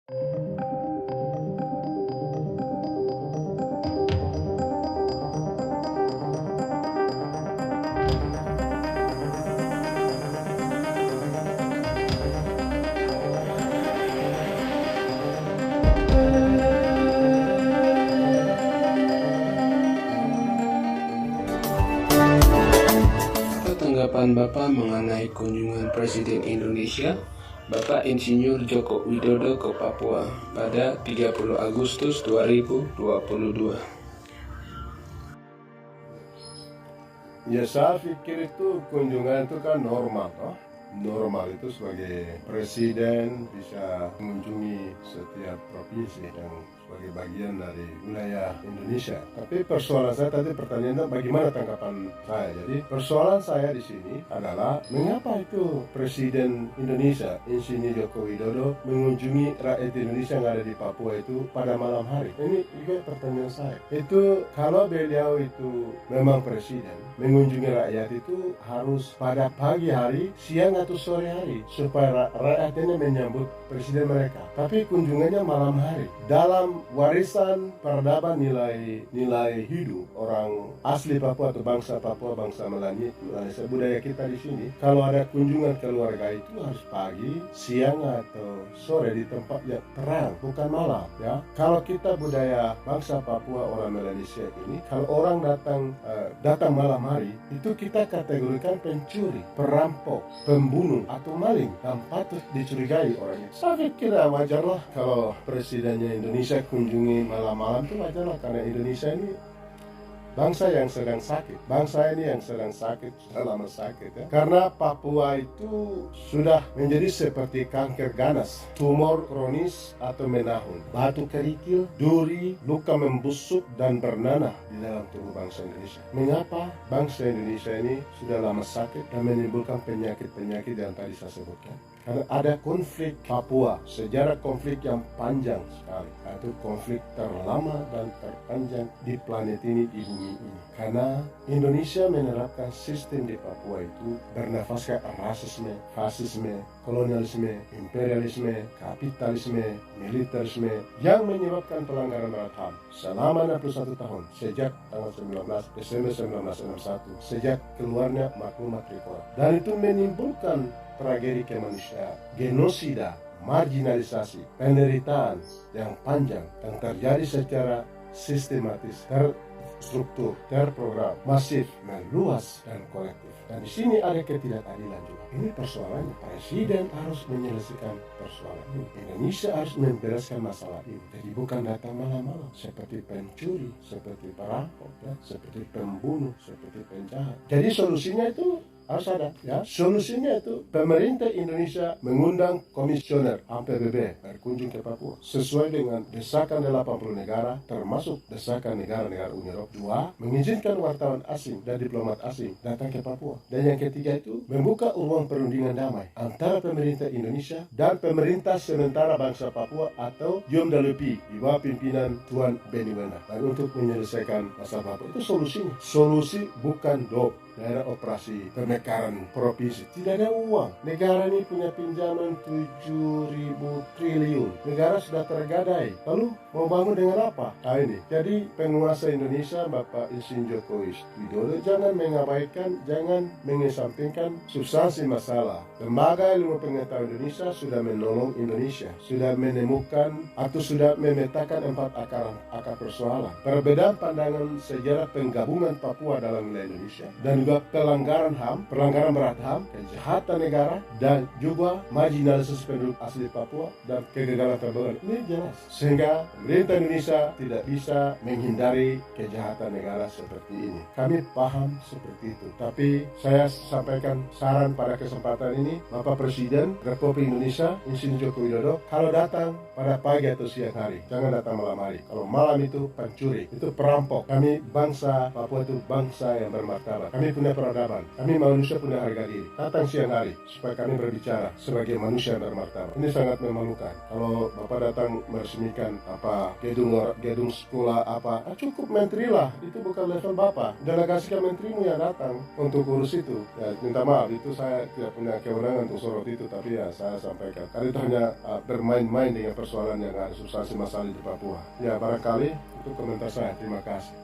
Tanggapan Bapak mengenai kunjungan Presiden Indonesia, Bapak Insinyur Joko Widodo ke Papua pada 30 Agustus 2022. Ya, saya pikir itu kunjungan itu kan normal, toh. Normal itu sebagai presiden bisa mengunjungi setiap provinsi dan sebagai bagian dari wilayah Indonesia. Tapi persoalan saya tadi pertanyaannya bagaimana tanggapan saya. Jadi persoalan saya di sini adalah mengapa itu Presiden Indonesia Insinyur Joko Widodo mengunjungi rakyat Indonesia yang ada di Papua itu pada malam hari. Ini juga pertanyaan saya. Itu kalau beliau itu memang presiden mengunjungi rakyat itu harus pada pagi hari, siang atau sore hari supaya rakyat ini menyambut presiden mereka. Tapi kunjungannya malam hari. Dalam warisan peradaban nilai hidup orang asli Papua atau bangsa Papua, bangsa Malaysia, budaya kita di sini, kalau ada kunjungan keluarga itu harus pagi, siang atau sore di tempat yang terang, bukan malam, ya. Kalau kita budaya bangsa Papua orang Malaysia ini, kalau orang datang malam hari, itu kita kategorikan pencuri, perampok, pembunuh atau maling dan patut dicurigai orangnya. Saya pikir wajarlah kalau presidennya Indonesia kunjungi malam-malam itu wajarlah, karena Indonesia ini bangsa yang sedang sakit, bangsa ini yang sedang sakit, sudah lama sakit, ya. Karena Papua itu sudah menjadi seperti kanker ganas, tumor kronis atau menahun, batu kerikil, duri, luka membusuk dan bernanah di dalam tubuh bangsa Indonesia. Mengapa bangsa Indonesia ini sudah lama sakit dan menimbulkan penyakit-penyakit yang tadi saya sebutkan? Karena ada konflik Papua, sejarah konflik yang panjang sekali. Itu konflik terlama dan terpanjang di planet ini, di bumi ini. Karena Indonesia menerapkan sistem di Papua itu bernafaskan rasisme, fasisme, kolonialisme, imperialisme, kapitalisme, militerisme yang menyebabkan pelanggaran berat HAM selama 61 tahun sejak tanggal 19 Desember 1961, sejak keluarnya maklumat Tripoli. Dan itu menimbulkan tragedi kemanusiaan, genosida, marginalisasi, penderitaan yang panjang yang terjadi secara sistematis, terstruktur, terprogram, masif, meluas dan kolektif. Dan di sini ada ketidakadilan juga. Ini persoalannya. Presiden harus menyelesaikan persoalan ini. Indonesia harus membereskan masalah ini. Jadi bukan datang malam-malam seperti pencuri, seperti perampok, ya, seperti pembunuh, seperti penjahat. Jadi solusinya itu harus ada, ya. Solusinya itu pemerintah Indonesia mengundang komisioner PBB berkunjung ke Papua sesuai dengan desakan 80 negara, termasuk desakan negara-negara Uni Eropa. 2, mengizinkan wartawan asing dan diplomat asing datang ke Papua. Dan yang ketiga itu membuka ruang perundingan damai antara pemerintah Indonesia dan pemerintah sementara bangsa Papua atau UMWP di bawah pimpinan Tuan Benny Wenda. Dan untuk menyelesaikan masalah Papua itu solusinya. Solusi bukan daerah operasi pemekaran provinsi. Tidak ada uang. Negara ini punya pinjaman 7.000 triliun. Negara sudah tergadai. Lalu mau bangun dengan apa? Nah ini. Jadi penguasa Indonesia Bapak Insinyur Joko Widodo jangan mengabaikan, jangan mengesampingkan substansi masalah. Lembaga Ilmu Pengetahuan Indonesia sudah menolong Indonesia, sudah menemukan atau sudah memetakan 4 akar persoalan. Perbedaan pandangan sejarah penggabungan Papua dalam wilayah Indonesia dan juga pelanggaran HAM, pelanggaran berat HAM, kejahatan negara, dan juga marginalisasi penduduk asli Papua dan kegagalan terbangun. Ini jelas. Sehingga pemerintah Indonesia tidak bisa menghindari kejahatan negara seperti ini. Kami paham seperti itu. Tapi saya sampaikan saran pada kesempatan ini, Bapak Presiden Republik Indonesia Insinyur Joko Widodo, kalau datang pada pagi atau siang hari, jangan datang malam hari. Kalau malam itu pencuri, itu perampok. Kami bangsa Papua itu bangsa yang bermartabat. Kami punya peradaban, kami manusia punya harga diri. Datang siang hari supaya kami berbicara sebagai manusia yang bermartabat. Ini sangat memalukan. Kalau Bapak datang meresmikan apa gedung sekolah apa, cukup menteri lah. Itu bukan level Bapak. Delegasikan menterimu yang datang untuk urus itu. Ya, minta maaf, itu saya tidak punya kewenangan untuk sorot itu, tapi ya saya sampaikan. Karena itu hanya bermain-main dengan persoalan yang ada substansi masalah di Papua. Ya barangkali itu komentar saya. Terima kasih.